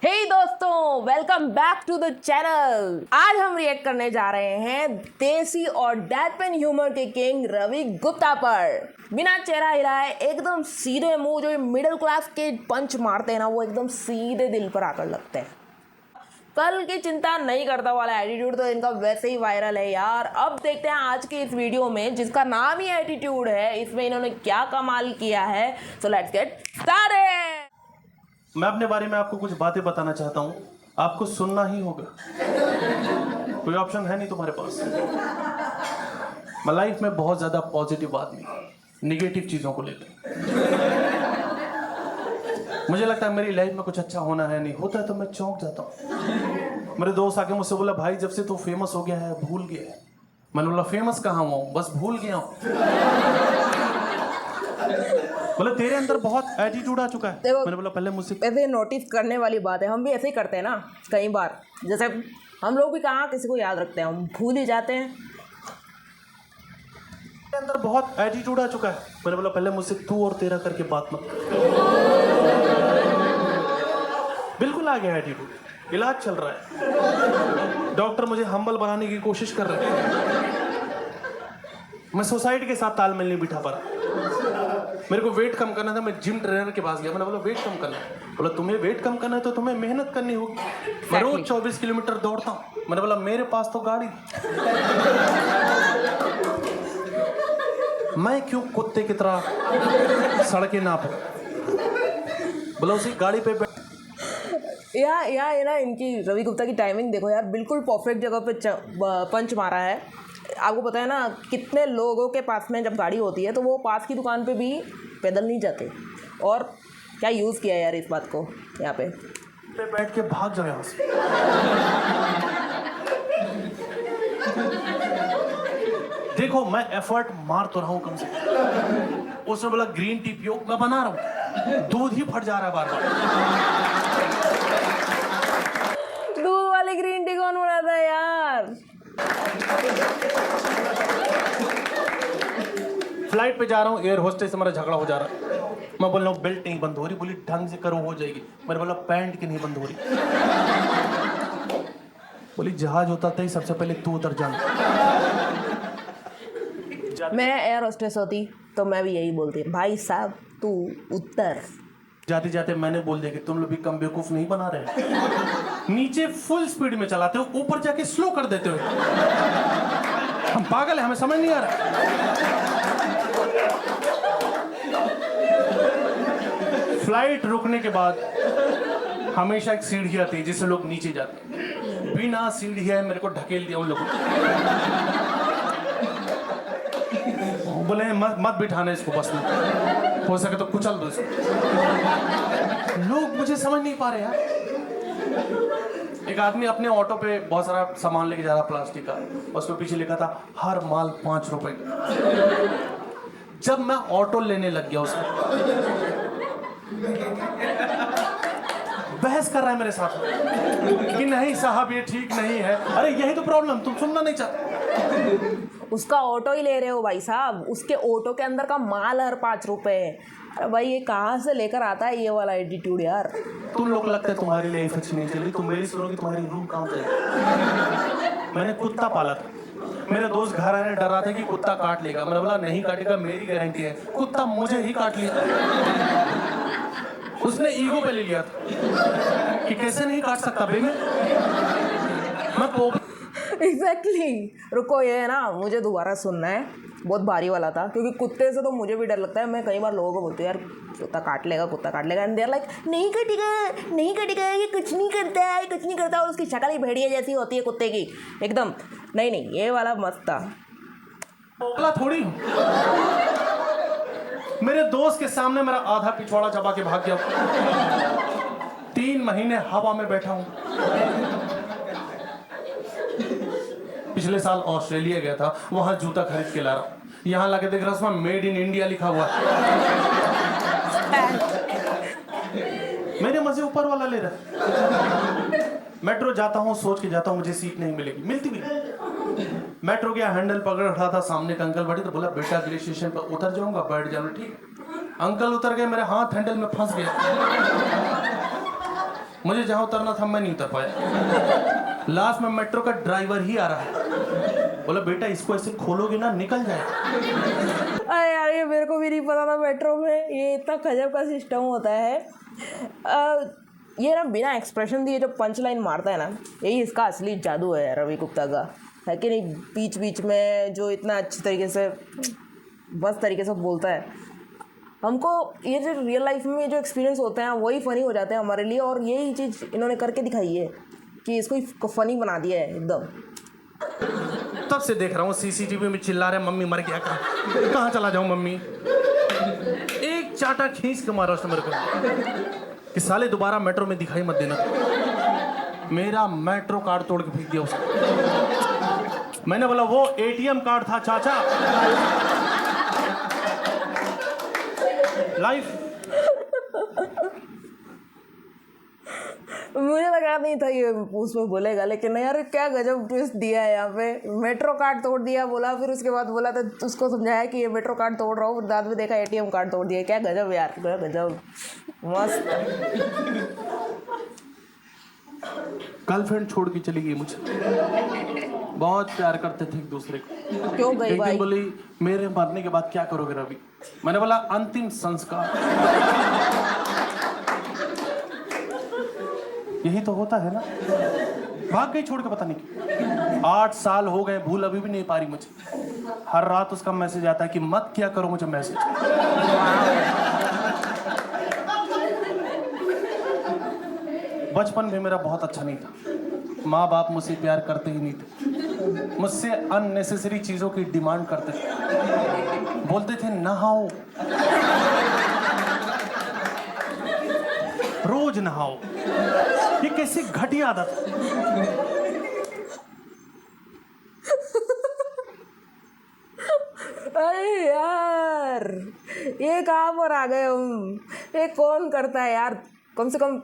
हे दोस्तों, welcome back to the channel. आज हम रिएक्ट करने जा रहे हैं देसी और डेडपैन ह्यूमर के किंग रवि गुप्ता पर। बिना चेहरा हिलाए एकदम सीधे मुंह, जो मिडिल क्लास के पंच मारते हैं ना, वो एकदम सीधे दिल पर आकर लगते हैं। कल की चिंता नहीं करता वाला एटीट्यूड तो इनका वैसे ही वायरल है यार। अब देखते हैं आज की इस वीडियो में, जिसका नाम ही एटीट्यूड है, इसमें इन्होंने क्या कमाल किया है। So let's get started. मैं अपने बारे में आपको कुछ बातें बताना चाहता हूँ, आपको सुनना ही होगा, कोई ऑप्शन है नहीं तुम्हारे पास। मैं लाइफ में बहुत ज़्यादा पॉजिटिव आदमी, निगेटिव चीज़ों को लेकर मुझे लगता है मेरी लाइफ में कुछ अच्छा होना है, नहीं होता है तो मैं चौंक जाता हूँ। मेरे दोस्त आके मुझसे बोला, भाई जब से तू फेमस हो गया है भूल गया है। मैंने बोला फेमस कहाँ हुआ हूँ, बस भूल गया हूँ। बोले तेरे अंदर बहुत एटीट्यूड आ चुका है। मैंने बोला पहले मुझसे ऐसे नोटिस करने वाली बात है, हम भी ऐसे ही करते हैं ना कई बार। जैसे हम लोग भी कहाँ किसी को याद रखते हैं, हम भूल ही जाते हैं। तेरे अंदर बहुत एटीट्यूड आ चुका है। मैंने बोला पहले मुझसे तू और तेरा करके बात मत। बिल्कुल आ गया एटीट्यूड, इलाज चल रहा है, डॉक्टर मुझे हम्बल बनाने की कोशिश कर रहे हैं। मैं सोसाइटी के साथ तालमेल नहीं बिठा पा रहा। मेरे को वेट कम करना था, मैं जिम ट्रेनर के पास गया। मैंने बोला वेट कम करना है। बोला तुम्हें वेट कम करना है तो तुम्हें मेहनत करनी होगी। मैं रोज 24 किलोमीटर दौड़ता हूँ। मैंने बोला मेरे पास तो गाड़ी, मैं क्यों कुत्ते की तरह सड़कें नापूं। बोला उसी गाड़ी पे या ना, इनकी रवि गुप्ता की टाइमिंग देखो यार, बिल्कुल परफेक्ट जगह पे पंच मारा है। आपको पता है ना, कितने लोगों के पास में जब गाड़ी होती है तो वो पास की दुकान पे भी पैदल नहीं जाते। और क्या यूज़ किया यार इस बात को, यहाँ पे बैठ के भाग जाओ यहाँ से। देखो मैं एफर्ट मार तो रहा हूँ कम से कम। उसने बोला ग्रीन टी पियो, मैं बना रहा हूँ, दूध ही फट जा रहा है बार बार। दूध वाली ग्रीन टी कौन बनाता है यार। फ्लाइट पे जा रहा हूँ, एयर होस्टेस से मेरा झगड़ा हो जा रहा है। मैं बोल रहा हूँ बेल्ट नहीं बंद हो रही। बोली ढंग से करो हो जाएगी। मैंने बोला पैंट की नहीं बंद हो रही। बोली जहाज उतरता ही सबसे पहले तू उतर जाना। मैं एयर होस्टेस होती तो मैं भी यही बोलती, भाई साहब तू उतर। जाते जाते मैंने बोल दिया कि तुम लोग भी कम बेवकूफ नहीं बना रहे। नीचे फुल स्पीड में चलाते हो, ऊपर जाके स्लो कर देते हो। हम पागल हैं, हमें समझ नहीं आ रहा। फ्लाइट रुकने के बाद हमेशा एक सीढ़ी आती है जिससे लोग नीचे जाते हैं। बिना सीढ़ी है मेरे को ढकेल दिया उन लोगों ने। बोले मत बिठाना इसको बस में, हो सके तो कुचल दो इसको। लोग मुझे समझ नहीं पा रहे यार। एक आदमी अपने ऑटो पे बहुत सारा सामान लेके जा रहा प्लास्टिक का, उस पर पीछे लिखा था हर माल 5 रुपए। जब मैं ऑटो लेने लग गया उसको बहस कर रहा है मेरे साथ कि नहीं साहब ये ठीक नहीं है। अरे यही तो प्रॉब्लम, तुम सुनना नहीं चाहते। उसका ऑटो ही ले रहे हो भाई साहब, उसके ऑटो के अंदर का माल हर 5 रुपए है। अरे भाई ये कहाँ से लेकर आता है ये वाला एटीट्यूड यार। तुम लोग लगता है तुम्हारी लाइफ अच्छी नहीं चल रही, तुम मेरी सुनोगी तुम्हारी रूम कहाँ जाएगी। मैंने कुत्ता पाला था, मेरे दोस्त घर आने डर रहा था कि कुत्ता काट लेगा। मैंने बोला नहीं काटेगा, मेरी गारंटी है। कुत्ता मुझे ही काट लिया। उसने ईगो पे ले लिया था कि कैसे नहीं काट सकता बे मैं तो एग्जैक्टली। रुको, ये है ना, मुझे दोबारा सुनना है, बहुत भारी वाला था। क्योंकि कुत्ते से तो मुझे भी डर लगता है। मैं कई बार लोगों को बोलती हूँ यार कुत्ता काट लेगा, कुत्ता काट लेगा, एंड दे आर लाइक नहीं कटेगा, नहीं कटेगा, ये कुछ नहीं करता है, कुछ नहीं करता। और उसकी शक्ल ही भेड़िया जैसी होती है कुत्ते की एकदम। नहीं, ये वाला मस्त था। थोड़ी मेरे दोस्त के सामने मेरा आधा पिछवाड़ा चबा के भाग गया। 3 महीने हवा में बैठा हूं। पिछले साल ऑस्ट्रेलिया गया था, वहां जूता खरीद के ला रहा हूं। यहां लाके देख रहा हूं उसमें मेड इन इंडिया लिखा हुआ। मेरे मजे ऊपर वाला ले रहा। मेट्रो जाता हूं, सोच के जाता हूं मुझे सीट नहीं मिलेगी, मिलती भी नहीं। मेट्रो गया, हैंडल पकड़ रहा था, सामने का अंकल बैठे तो बोला बेटा अगले स्टेशन पर उतर जाऊंगा, बैठ जाना। ठीक, अंकल उतर गए, मेरे हाथ हैंडल में फंस गया। मुझे जहां उतरना था मैं नहीं उतर पाया। लास्ट में मेट्रो का ड्राइवर ही आ रहा है, बोला बेटा इसको ऐसे खोलोगे ना निकल जाए। अरे यार ये मेरे को भी नहीं पता था मेट्रो में ये इतना गजब का सिस्टम होता है। ये ना बिना एक्सप्रेशन दिए जो पंच लाइन मारता है ना, यही इसका असली जादू है रवि गुप्ता का, है कि नहीं। बीच बीच में जो इतना अच्छी तरीके से बस तरीके से बोलता है, हमको ये जो रियल लाइफ में जो एक्सपीरियंस होते हैं वही फ़नी हो जाते हैं हमारे लिए। और यही चीज़ इन्होंने करके दिखाई है कि इसको फ़नी बना दिया है एकदम। तब से देख रहा हूँ सीसीटीवी में चिल्ला रहे मम्मी मर गया, कहाँ चला जाऊँ मम्मी। एक चाटा खींच के मारा उसने मेरे को कि साले दोबारा मेट्रो में दिखाई मत देना। मेरा मेट्रो कार्ड तोड़ के फेंक दिया उसने। मैंने बोला वो एटीएम कार्ड था चाचा। लाइफ मुझे लगा नहीं था ये उसमें बोलेगा, लेकिन यार क्या गजब ट्विस्ट दिया है यहाँ पे। मेट्रो कार्ड तोड़ दिया बोला, फिर उसके बाद बोला तो उसको समझाया कि ये मेट्रो कार्ड तोड़ रहा हूँ, फिर बाद में देखा एटीएम कार्ड तोड़ दिया। क्या गजब यार, क्या गजब, मस्त। गर्लफ्रेंड छोड़ के चली गई मुझे, बहुत प्यार करते थे एक दूसरे को। क्यों गई एक भाई? दिन बोली मेरे मरने के बाद क्या करोगे रवि? मैंने बोला अंतिम संस्कार। यही तो होता है ना। भाग गई छोड़ के, पता नहीं क्यों। 8 साल हो गए, भूल अभी भी नहीं पा रही मुझे। हर रात उसका मैसेज आता है कि मत क्या करो मुझे मैसेज। बचपन भी मेरा बहुत अच्छा नहीं था। माँ बाप मुझसे प्यार करते ही नहीं थे, मुझसे अननेसेसरी चीजों की डिमांड करते थे। बोलते थे नहाओ, रोज नहाओ। ये कैसी घटिया आदत। अरे यार ये कहाँ पर आ गए हम। ये कौन करता है यार? कम से कम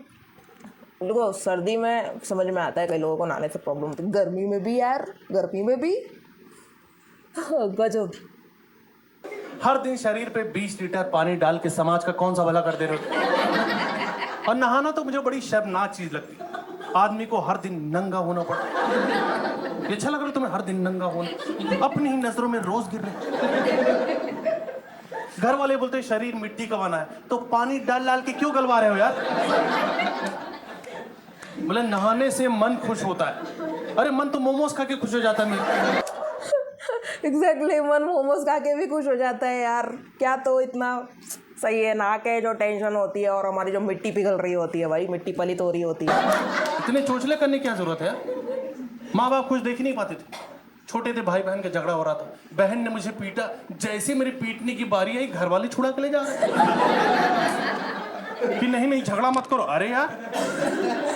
देखो सर्दी में समझ में आता है, कई लोगों को नहाने से प्रॉब्लम होती है, गर्मी में भी यार, गर्मी में भी गजब। हर दिन शरीर पे 20 लीटर पानी डाल के समाज का कौन सा भला कर दे रहे हो। और नहाना तो मुझे बड़ी शर्मनाक चीज लगती है। आदमी को हर दिन नंगा होना पड़ता है। ये अच्छा लग रहा है तुम्हें हर दिन नंगा होना? अपनी ही नजरों में रोज गिर रहे। घर वाले बोलते हैं शरीर मिट्टी का बना है, तो पानी डाल डाल के क्यों गलवा रहे हो यार? बोले नहाने से मन खुश होता है। अरे मन तो मोमोज खा के खुश हो जाता है। एग्जैक्टली मन मोमोज खा के भी खुश हो जाता है यार। क्या तो इतना सही है, नहा के जो टेंशन होती है और हमारी जो मिट्टी पिघल रही होती है भाई, मिट्टी पलित हो रही होती है। इतने चोचले करने की क्या जरूरत है? माँ बाप कुछ देख ही नहीं पाते थे। छोटे थे, भाई बहन का झगड़ा हो रहा था, बहन ने मुझे पीटा। जैसे मेरी पीटने की बारी आई, घर वाले छुड़ा के ले जा रहे कि नहीं झगड़ा मत करो। अरे यार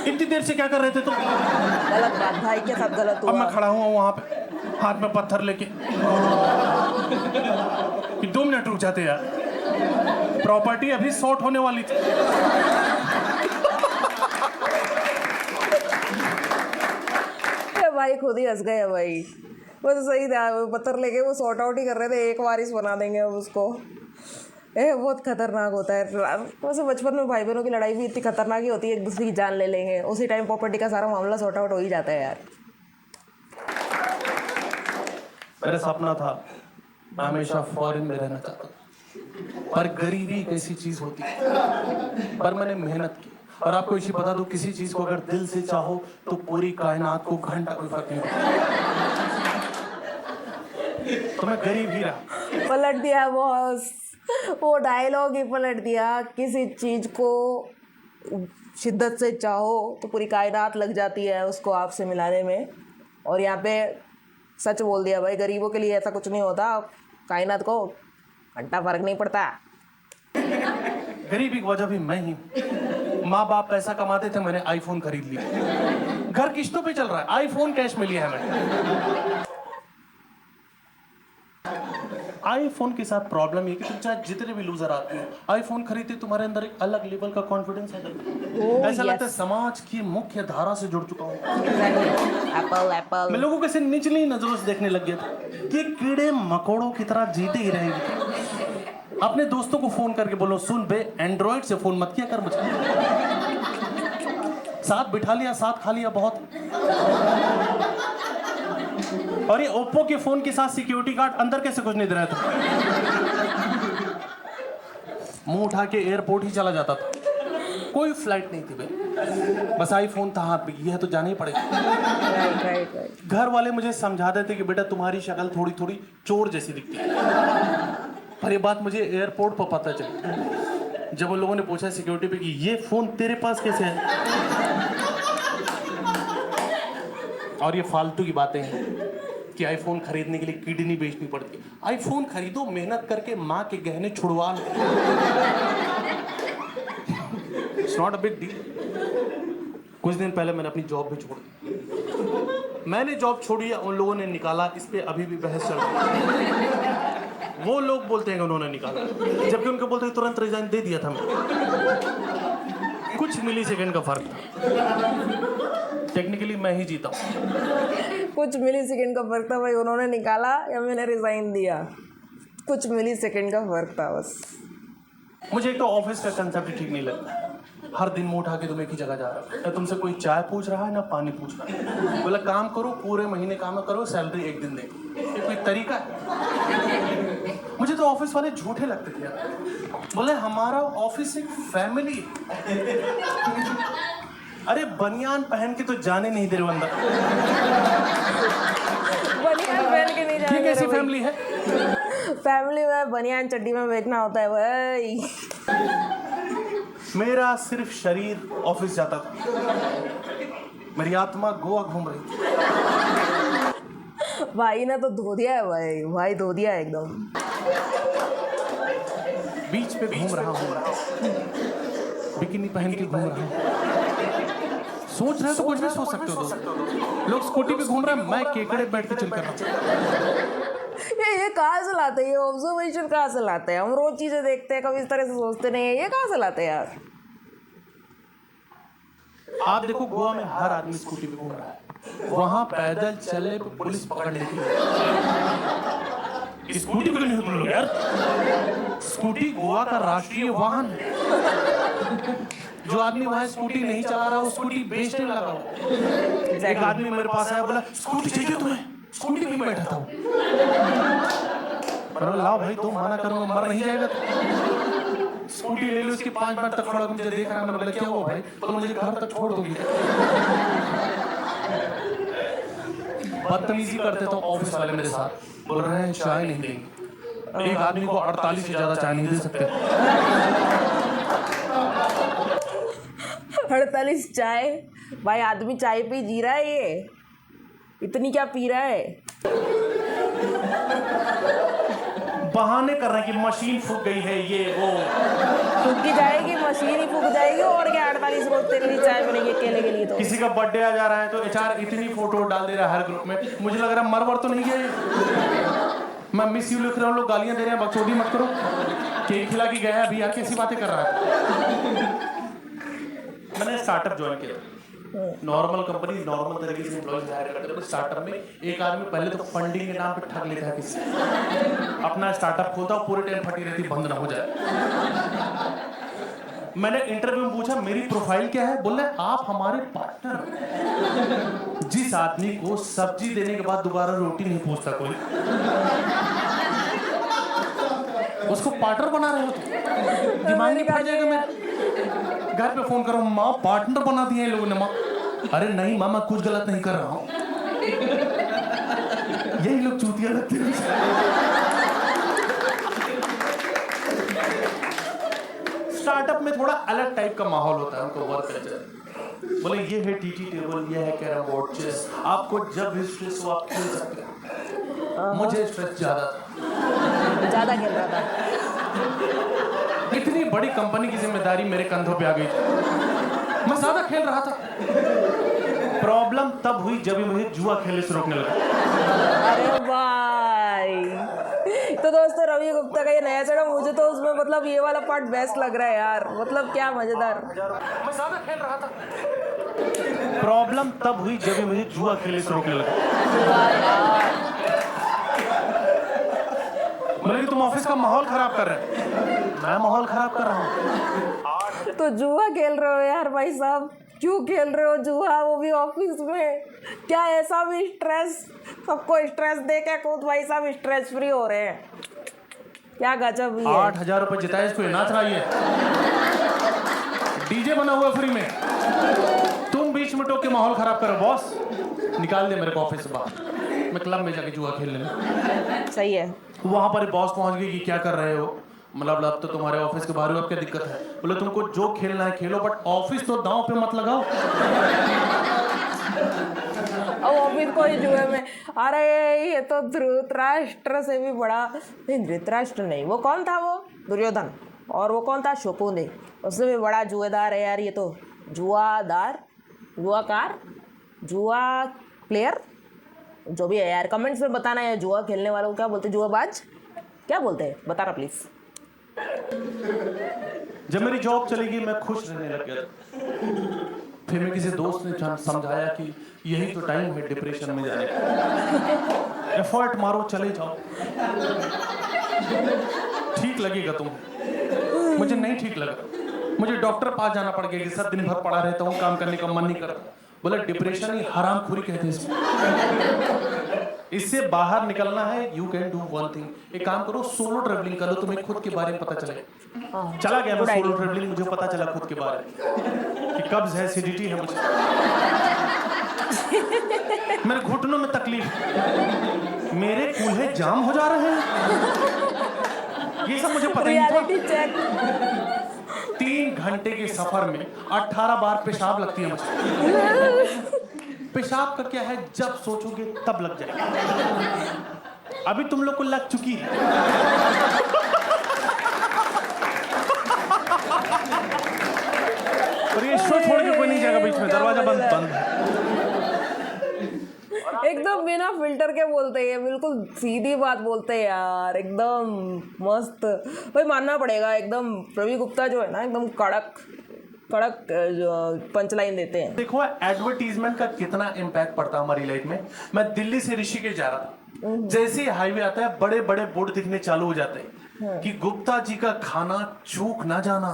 इतनी देर से क्या कर रहे थे तुम? गलत बात, भाई के साथ गलत हुआ। अब मैं खड़ा हुआ वहां पे हाथ में पत्थर लेके कि 2 मिनट रुक जाते यार, प्रॉपर्टी अभी सॉर्ट होने वाली थी। भाई खुद ही हंस गए भाई। वो तो सही था, पत्थर लेके वो सॉर्ट आउट ही कर रहे थे, एक वारिस बना देंगे अब उसको। बहुत खतरनाक होता है वैसे। बचपन में भाई बहनों की लड़ाई भी इतनी खतरनाक ही होती है, एक दूसरे की जान ले लेंगे, उसी टाइम प्रॉपर्टी का सारा मामला सॉर्ट आउट हो ही जाता है यार। मेरा सपना था मैं हमेशा फॉरेन में रहना चाहता, पर गरीबी एक ऐसी चीज होती है। पर मैंने मेहनत की, और आपको इसी बता दूं, किसी चीज को अगर दिल से चाहो तो पूरी कायनात को घंटा कोई फर्क नहीं पड़ता। तो मैं गरीब ही रहा। पलट दिया बॉस, वो डायलॉग ही पलट दिया। किसी चीज को शिद्दत से चाहो तो पूरी कायनात लग जाती है उसको आपसे मिलाने में। और यहाँ पे सच बोल दिया भाई, गरीबों के लिए ऐसा कुछ नहीं होता, कायनात को घंटा फर्क नहीं पड़ता। गरीबी की वजह भी मैं ही। माँ बाप पैसा कमाते थे, मैंने आईफोन खरीद लिया। घर किस्तों पे चल रहा है, आईफोन कैश में लिया है मैंने। आईफोन के साथ प्रॉब्लम ये कि तुम चाहे जितने भी लूजर आते हो, आईफोन खरीदते तुम्हारे अंदर एक अलग लेवल का कॉन्फिडेंस है। ऐसा लगता है समाज की मुख्य धारा से जुड़ चुका हूँ। एप्पल मैं लोगों को ऐसे निचली नजरों से देखने लग गया था कि कीड़े मकोड़ों की तरह जीते ही रहेंगे। अपने दोस्तों को फोन करके बोलो, सुन बे एंड्रॉइड से फोन मत किया कर मुझे। साथ बिठा लिया, साथ खा लिया, बहुत। और ये ओप्पो के फोन के साथ सिक्योरिटी गार्ड अंदर कैसे कुछ नहीं दे रहा था, मुंह उठा के एयरपोर्ट ही चला जाता था। कोई फ्लाइट नहीं थी बे, बस आईफोन था हाथ में, ये तो जाना ही पड़ेगा। राइट। घर वाले मुझे समझा देते कि बेटा तुम्हारी शक्ल थोड़ी थोड़ी चोर जैसी दिखती है, पर ये बात मुझे एयरपोर्ट पर पता चली जब उन लोगों ने पूछा सिक्योरिटी पे कि ये फोन तेरे पास कैसे है। और ये फालतू की बातें हैं कि आईफोन खरीदने के लिए किडनी बेचनी पड़ती है। आईफोन खरीदो, मेहनत करके माँ के गहने छुड़वा लो, it's not a big deal. कुछ दिन पहले मैंने अपनी जॉब भी छोड़ दी। मैंने जॉब छोड़ी है, उन लोगों ने निकाला, इस पे अभी भी बहस चल रही है। वो लोग बोलते हैं कि उन्होंने निकाला, जबकि उनको बोलते हैं तुरंत रिजाइन दे दिया था मैं। कुछ मिली सेकेंड का फर्क था, टेक्निकली मैं ही जीता हूँ। कुछ मिली सेकेंड का फर्क था भाई, उन्होंने निकाला या मैंने रिजाइन दिया, कुछ मिली सेकेंड का फर्क था बस। मुझे एक तो ऑफिस का कंसेप्ट ठीक नहीं लगता। हर दिन मुंह उठा के तुम एक ही जगह जा रहे हो, ना तुमसे कोई चाय पूछ रहा है ना पानी पूछ रहा है। बोला काम करो, पूरे महीने काम करो, सैलरी एक दिन दे, ये कोई तरीका है? मुझे तो ऑफिस वाले झूठे लगते थे यार। बोले हमारा ऑफिस एक फैमिली है। अरे बनियान पहन के तो जाने नहीं दे रहे अंदर। बनियान पहन के नहीं जाने ये दे कैसी रहे फैमिली है? फैमिली में बनियान चड्डी में बैठना होता है भाई। मेरा सिर्फ शरीर ऑफिस जाता था, मेरी आत्मा गोवा घूम रही थी। भाई ने तो धो दिया है भाई, भाई धो दिया है एकदम। बीच पे घूम रहा हूँ, बिकिनी पहन के घूम रहा हूँ। सोच रहे हो तो कुछ भी सोच सकते हो दोस्त। लोग स्कूटी पे घूम रहे हैं, मैं केकड़े बैठ के चल कर रहा हूँ। ये कहाँ से लाते हैं, ये ऑब्जर्वेशन कहाँ से लाते हैं? हम रोज चीजें देखते हैं, कभी इस तरह से सोचते नहीं है, ये कहाँ से लाते हैं यार? आप देखो गोवा में हर आदमी स्कूटी पे घूम रहा है, वहां पैदल चलने पे पुलिस पकड़ लेती है। स्कूटी पे नहीं तुम लोग यार, स्कूटी गोवा का राष्ट्रीय वाहन है। जो आदमी वहां स्कूटी नहीं चला रहा, वो स्कूटी बेचने लगा हुआ। एक आदमी मेरे पास आया, बोला स्कूटी चाहिए तुम्हें? स्कूटी पे बैठा था। लाओ भाई, तुम मना करूंगा मर नहीं जाएगा तो। स्कूटी ले लो, उसके 5 मिनट तक खड़ा मुझे देख रहा है। मैंने बोला क्या हुआ भाई? तो मुझे घर तक छोड़ दोगी? बदतमीजी करते तो ऑफिस वाले मेरे साथ, बोल रहे हैं चाय नहीं देंगे। एक आदमी को 48 से ज्यादा चाय नहीं दे सकते। 48 चाय? भाई आदमी चाय पे जी रहा है, ये इतनी क्या पी रहा है? बहाने कर रहे हैं कि मशीन फूक गई है, ये वो। फूक की जाएगी, मशीन ही फूक जाएगी, और क्या 48 रोज तेरे लिए चाय बनेगी अकेले के लिए? तो किसी का बर्थडे आ जा रहा है तो एचआर इतनी फोटो डाल दे रहा है हर ग्रुप में, मुझे लग रहा है मरवर तो नहीं गया ये। मैं मिस यू लिख रहा हूँ, लोग गालियां दे रहे हैं, बकचोदी मत करो। केक खिला के गया अभी यार, कैसी बातें कर रहा है? मैंने स्टार्टअप ज्वाइन किया, नॉर्मल कंपनी नॉर्मल तरीके से एम्प्लॉइज हायर करते हैं। स्टार्टअप में एक आदमी पहले तो फंडिंग के नाम पे ठग लेता है किसी, अपना स्टार्टअप खोलता है, पूरे टाइम फटी रहती, बंद ना हो जाए। मैंने इंटरव्यू में पूछा मेरी प्रोफाइल क्या है, बोले आप हमारे पार्टनर। जिस आदमी को सब्जी देने के बाद दोबारा रोटी नहीं पूछता कोई, उसको पार्टनर बना रहे हो तो दिमाग नहीं फट जाएगा मेरा? घर पे फोन करो, माँ पार्टनर बना दिए हैं लोगों ने। माँ, अरे नहीं माँ, मैं कुछ गलत नहीं कर रहा हूँ। यही लोग चूतिया लगते हैं। स्टार्टअप में थोड़ा अलग टाइप का माहौल होता है, उनको वर्क कल्चर। बोले ये है टीटी टेबल, ये है कैरम बोर्ड, चेस, आपको जब भी स्ट्रेस हो आप खेल सकते हो। मुझे स्ट्रेस ज्यादा था, ज्यादा खेल रहा था। इतनी बड़ी कंपनी की जिम्मेदारी मेरे कंधों पे आ गई थी, मैं ज्यादा खेल रहा था। प्रॉब्लम तब हुई जब मुझे जुआ खेलने से रोकने लगा। अरे भाई, तो दोस्तों रवि गुप्ता का ये नया चैनल, मुझे तो उसमें मतलब ये वाला पार्ट बेस्ट लग रहा है यार, मतलब क्या मजेदार। मैं ज्यादा खेल रहा था। प्रॉब्लम तब हुई जब मुझे जुआ खेलने से रोकने लगा। मतलब तुम ऑफिस का माहौल खराब कर रहे हैं, मैं माहौल खराब कर रहा हूँ। तो जुआ खेल रहे हो यार भाई साहब, क्यों खेल रहे हो जुआ, वो भी ऑफिस में? क्या ऐसा भी स्ट्रेस? सबको स्ट्रेस दे के खुद भाई साहब स्ट्रेस फ्री हो रहे हैं। क्या गजब ही है। 8,000 रुपए जिताए, इसको नाच रहा है, डीजे बना हुआ फ्री में। तुम बीच में टोक के माहौल खराब करो। बॉस निकाल दे मेरे को ऑफिस से बाहर, मैं क्लब में जाके जुआ खेलने में। सही है। वहां पर बॉस पहुंच गई कि क्या कर रहे हो, मतलब अब तो तुम्हारे ऑफिस के बाहर हो, अब क्या दिक्कत है? बोले तुमको जो खेलना है खेलो, बट ऑफिस तो दांव पे मत लगाओ। अब ऑफिस को ही जुए में। अरे ये तो धृतराष्ट्र से भी बड़ा, नहीं धृतराष्ट्र नहीं, वो कौन था, वो दुर्योधन। और वो कौन था, शकुनी, उससे भी बड़ा जुएदार है यार ये तो। जुआदार, जुआकार, जुआ प्लेयर, जो भी है यार। कमेंट्स में बताना है जुआ खेलने वालों को क्या बोलते हैं, जुआबाज क्या बोलते हैं, बताना प्लीज। जब मेरी जॉब चली गई मैं खुश रहने लग गया था। फिर मैं किसी दोस्त ने समझाया कि यही तो टाइम है डिप्रेशन में जाने का। एफर्ट मारो, चले जाओ, ठीक लगेगा तुम्हें। मुझे नहीं ठीक लगा, मुझे डॉक्टर पास जाना पड़ गया कि सर दिन भर पड़ा रहता हूँ, काम करने का मन नहीं करता। बोला डिप्रेशन ही हरामखोरी कहते हैं इसको। इससे बाहर निकलना है, you can do one thing, एक काम करो, सोलो ट्रैवलिंग करो, तुम्हें खुद के बारे में पता चले। चला गया मैं सोलो ट्रैवलिंग, मुझे पता चला खुद के बारे में कि कब्ज है, एसिडिटी है मुझे, मेरे घुटनों में तकलीफ, मेरे कूल्हे जाम हो जा रहे हैं, ये सब मुझे पता नहीं था। 3 घंटे के सफर में 18 बार पेशाब लगती है मुझे। पेशाब का क्या है, जब सोचोगे तब लग जाएगा। अभी तुम लोग को लग चुकी है। और ये शो छोड़ के कोई नहीं जाएगा बीच में, दरवाजा बंद बंद। एकदम बिना फिल्टर के बोलते हैं, बिल्कुल सीधी बात बोलते हैं यार, एकदम मस्त। भाई मानना पड़ेगा, एकदम रवि गुप्ता जो है ना, एकदम कड़क कड़क पंच लाइन देते हैं। देखो एडवर्टीजमेंट का कितना इम्पैक्ट पड़ता है हमारी लाइफ में। मैं दिल्ली से ऋषिकेश जा रहा था, जैसे ही हाईवे आता है बड़े बड़े बोर्ड दिखने चालू हो जाते हैं कि गुप्ता जी का खाना चूक ना जाना।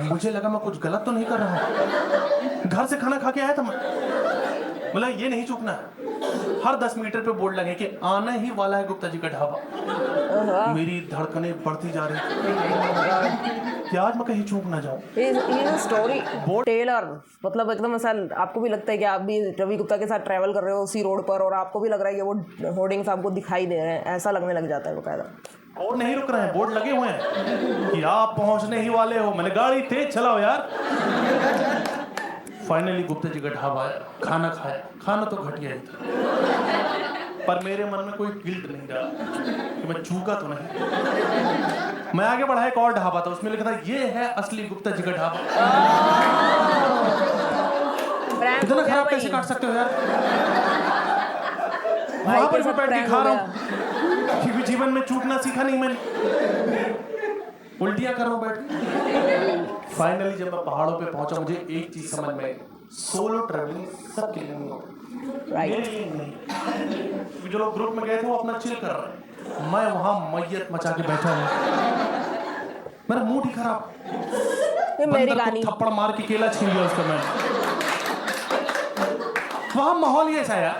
मुझे लगा मैं कुछ गलत तो नहीं कर रहा हूं, घर से खाना खा के आया था मैं, बोला ये नहीं चूकना है। हर 10 मीटर पे बोर्ड लगे कि आने ही वाला है गुप्ता जी का ढाबा। मेरी धड़कनें बढ़ती जा रही कि आज मैं कहीं चूक ना जाऊं। ये स्टोरी टेलर, मतलब एकदम ऐसा आपको भी लगता है कि आप भी रवि गुप्ता के साथ ट्रैवल कर रहे हो उसी रोड पर, और आपको भी लग रहा है कि वो होर्डिंग्स आपको दिखाई दे रहे हैं, ऐसा लगने लग जाता है बकायदा। और नहीं रुक रहे हैं, बोर्ड लगे हुए हैं कि आप पहुंचने ही वाले हो। मैंने गाड़ी तेज चलाओ यार। फाइनली गुप्ता जी का ढाबा आया, खाना खाया, खाना तो घटिया ही था, पर मेरे मन में कोई गिल्ट नहीं रहा कि मैं चूका तो नहीं। मैं आगे बढ़ा, एक और ढाबा था, उसमें लिखा था ये है असली गुप्ता जी का ढाबा। इतना खराब कैसे काट सकते हो यार? वहां पर मैं बैठ के खा रहा हूँ क्योंकि जीवन में चूकना सीखा नहीं मैंने, उल्टियां कर रहा हूँ बैठ। फाइनली जब मैं पहाड़ों पे पहुंचा, मुझे एक चीज समझ में आई, सोलो ट्रैवलिंग सबके लिए नहीं होती, मेरे लिए नहीं। जो लोग ग्रुप में गए थे वो अपना चिल कर रहे हैं, मैं वहां मैयत मचा के बैठा हूँ, मेरा मूड ही खराब। बंदर को थप्पड़ मार के केला छीन लिया उसका मैंने। वहां माहौल ही ऐसा है यार,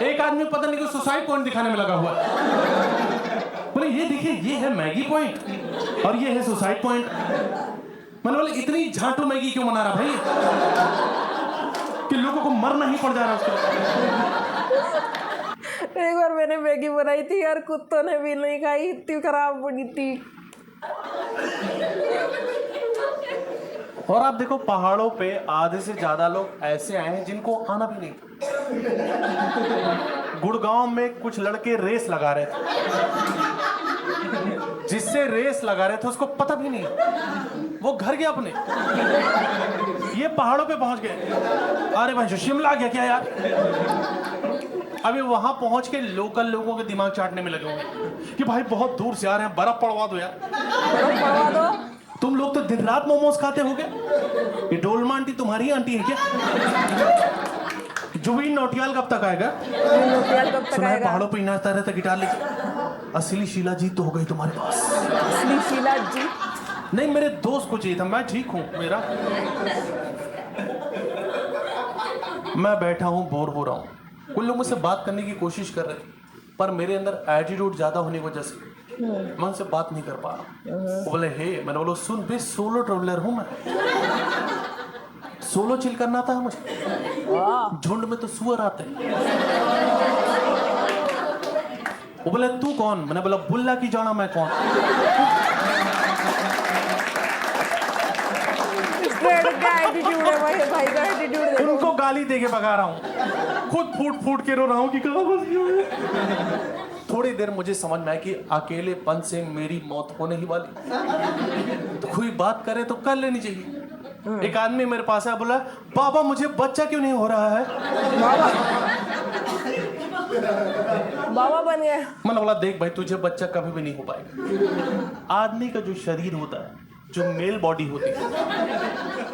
एक आदमी पता नहीं कि सुसाइड पॉइंट दिखाने में लगा हुआ है। बोले ये देखिए, ये है मैगी पॉइंट और ये है सुसाइड पॉइंट। मैंने बोले इतनी झांटू मैगी क्यों बना रहा भाई कि लोगों को मरना ही पड़ जा रहा है उसके। एक बार मैंने मैगी बनाई थी यार, कुत्तों ने भी नहीं खाई, इतनी खराब बनी थी। और आप देखो पहाड़ों पे आधे से ज्यादा लोग ऐसे आए हैं जिनको आना भी नहीं। गुड़गांव में कुछ लड़के रेस लगा रहे थे, जिससे रेस लगा रहे थे उसको पता भी नहीं, वो घर गया अपने, ये पहाड़ों पे पहुंच गए। अरे भाई शिमला गया क्या यार? अभी वहां पहुंच के लोकल लोगों के दिमाग चाटने में लगे होंगे कि भाई बहुत दूर से आ रहे हैं, बर्फ पड़वा दो यार, बर्फ पड़वा दो। तुम लोग तो दिन रात मोमोज खाते होगे, ये डोलमा आंटी तुम्हारी आंटी है क्या? जुबीन नौटियाल कब तक आएगा? सुना है पहाड़ों पे नाचता रहता गिटार लेके। असली शीला जीत तो हो गई तुम्हारे पास। असली शीला जी नहीं, मेरे दोस्त को चाहिए था, मैं ठीक हूँ मेरा। मैं बैठा हूँ, बोर हो रहा हूँ। कुछ लोग मुझसे बात करने की कोशिश कर रहे थे, पर मेरे अंदर एटीट्यूड ज़्यादा होने की वजह से मैं उनसे बात नहीं कर पा रहा। वो बोले हे, मैंने बोला सुन बे, सोलो ट्रेवलर हूँ मैं, सोलो चिल करना था मुझे, झुंड में तो सुअर आते हैं। वो बोले तू कौन? मैंने बोला बुल्ला की जाना मैं कौन। एटीट्यूड है भाई, भाई का एटीट्यूड देखो। उनको गाली देके भगा रहा हूँ, खुद फूट फूट के रो रहा हूँ कि कहाँ फंस गया मैं। थोड़ी देर मुझे समझ में आया कि अकेलेपन से मेरी मौत होने ही वाली, तो कोई बात करे तो कर लेनी चाहिए। एक आदमी मेरे पास आया, बोला बाबा मुझे बच्चा क्यों नहीं हो रहा है? बाबा बन गए। मैंने बोला देख भाई, तुझे बच्चा कभी भी नहीं हो पाएगा। आदमी का जो शरीर होता है, जो मेल बॉडी होती है,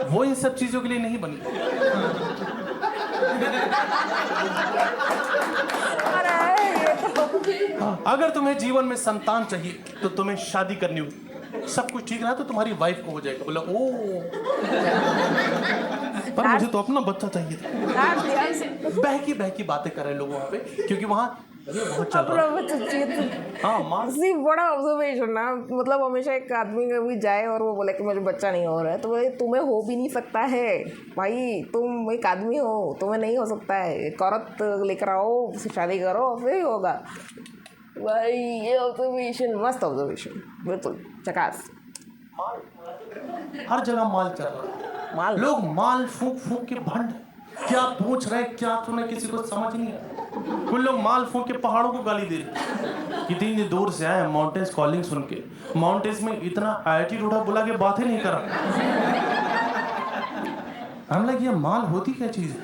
वो इन सब चीजों के लिए नहीं बनी। अगर तुम्हें जीवन में संतान चाहिए तो तुम्हें शादी करनी होगी। सब कुछ ठीक रहा तो तुम्हारी वाइफ को हो जाएगा। बोला ओ, पर मुझे तो अपना बच्चा चाहिए था। बहकी बातें कर रहे लोग वहाँ पे, क्योंकि वहाँ ये बहुत चल रहा है। हाँ माँ, बड़ा ऑब्जर्वेशन ना, मतलब हमेशा एक आदमी कभी जाए और वो बोले कि मुझे बच्चा नहीं हो रहा है, तो बोले तुम्हें हो भी नहीं सकता है भाई, तुम एक आदमी हो, तुम्हें नहीं हो सकता है, एक औरत लेकर आओ, शादी करो, फिर होगा भाई। ये ऑब्जर्वेशन, मस्त ऑब्जर्वेशन, बिल्कुल झकास। हर जगह माल चल रहा है, माल, लोग माल फूक फूक के भंड, क्या पूछ रहे क्या तूने, किसी को समझ नहीं है। कुछ लोग माल फूक के पहाड़ों को गाली दे रहे। कितनी दूर से आए माउंटेन्स कॉलिंग सुन के, माउंटेन्स में इतना एटीट्यूड बुला के बातें नहीं करा। हम लगे ये माल होती क्या चीज है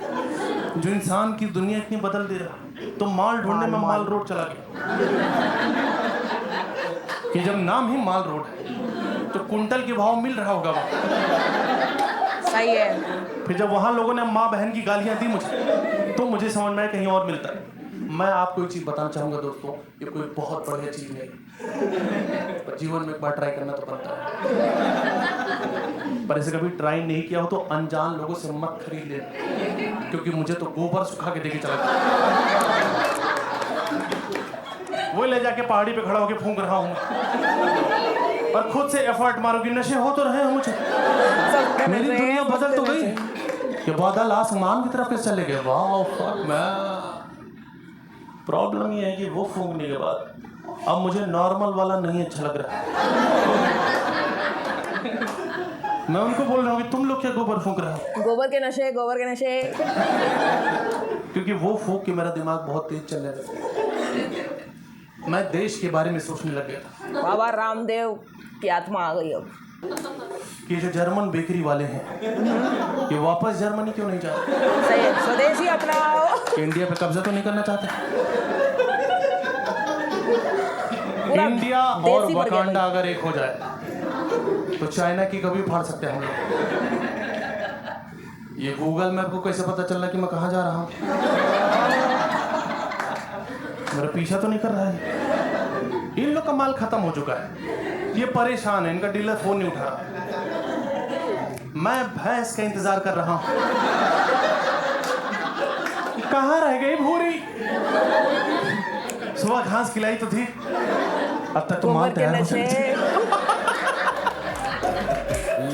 जो इंसान की दुनिया इतनी बदल दे रहा। तो माल ढूंढने में माल रोड चला गया कि जब नाम ही माल रोड है तो कुंटल के भाव मिल रहा होगा वहाँ। सही है। फिर जब वहाँ लोगों ने माँ बहन की गालियाँ दी मुझे, तो मुझे समझ में आया कहीं और मिलता है। मैं आपको एक चीज़ बताना चाहूँगा दोस्तों, ये कोई बहुत बढ़िया चीज़ नहीं, पर जीवन में एक बार ट्राई करना तो पड़ता है। पर ऐसे कभी ट्राई नहीं किया हो तो अनजान लोगों से मत खरीद लेना, क्योंकि मुझे तो गोबर सुखा के देके चला गया। वो ले जाके पहाड़ी पे खड़ा होके फूंक रहा हूँ, और खुद से एफर्ट मारोगी, नशे हो तो रहे हैं मुझे। मेरी दुनिया बदल तो गई कि बादल आसमान की तरफ चले गए। वाह फक मैं, प्रॉब्लम ये है कि वो फूंकने के बाद अब मुझे नॉर्मल वाला नहीं अच्छा लग रहा। मैं उनको बोल रहा हूँ कि तुम लोग क्या गोबर फूंक रहे हो? गोबर के नशे, गोबर के नशे। क्योंकि वो फूंक के मेरा दिमाग बहुत तेज चलने लगा। मैं देश के बारे में सोचने लग गया था। बाबा रामदेव की आत्मा आ गई अब। कि जो जर्मन बेकरी वाले हैं, ये वापस जर्मनी क्यों नहीं चाहते? सही है, स्वदेशी अपनाओ। इंडिया पे कब्जा तो नहीं करना चाहते? इंडिया और वकांडा अगर एक हो जाए तो चाइना की कभी फाड़ सकते हैं हम लोग। ये गूगल मैप को कैसे पता चल रहा कि मैं कहाँ जा रहा हूँ? मेरा पीछा तो नहीं कर रहा है। इन लोग का माल खत्म हो चुका है, ये परेशान है, इनका डीलर फोन नहीं उठा रहा। मैं भैंस का इंतजार कर रहा हूँ, कहाँ रह गई भूरी? सुबह घास खिलाई तो थी, अब तक तो माल तैयार हो चुका है।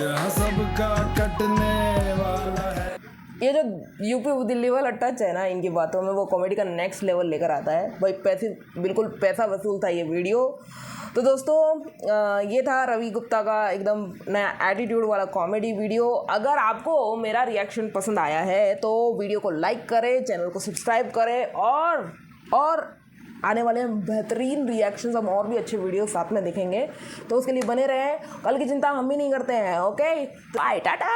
यह सबका कटने वाला है। ये जो यूपी दिल्ली वाला टच है ना इनकी बातों में, वो कॉमेडी का नेक्स्ट लेवल लेकर आता है भाई। पैसे, बिल्कुल पैसा वसूल था ये वीडियो। तो दोस्तों ये था रवि गुप्ता का एकदम नया एटीट्यूड वाला कॉमेडी वीडियो। अगर आपको मेरा रिएक्शन पसंद आया है तो वीडियो को लाइक करें, चैनल को सब्सक्राइब करें, और आने वाले बेहतरीन रिएक्शंस, हम और भी अच्छे वीडियो साथ में देखेंगे, तो उसके लिए बने रहें। कल की चिंता हम भी नहीं करते हैं। Okay, bye, Tata.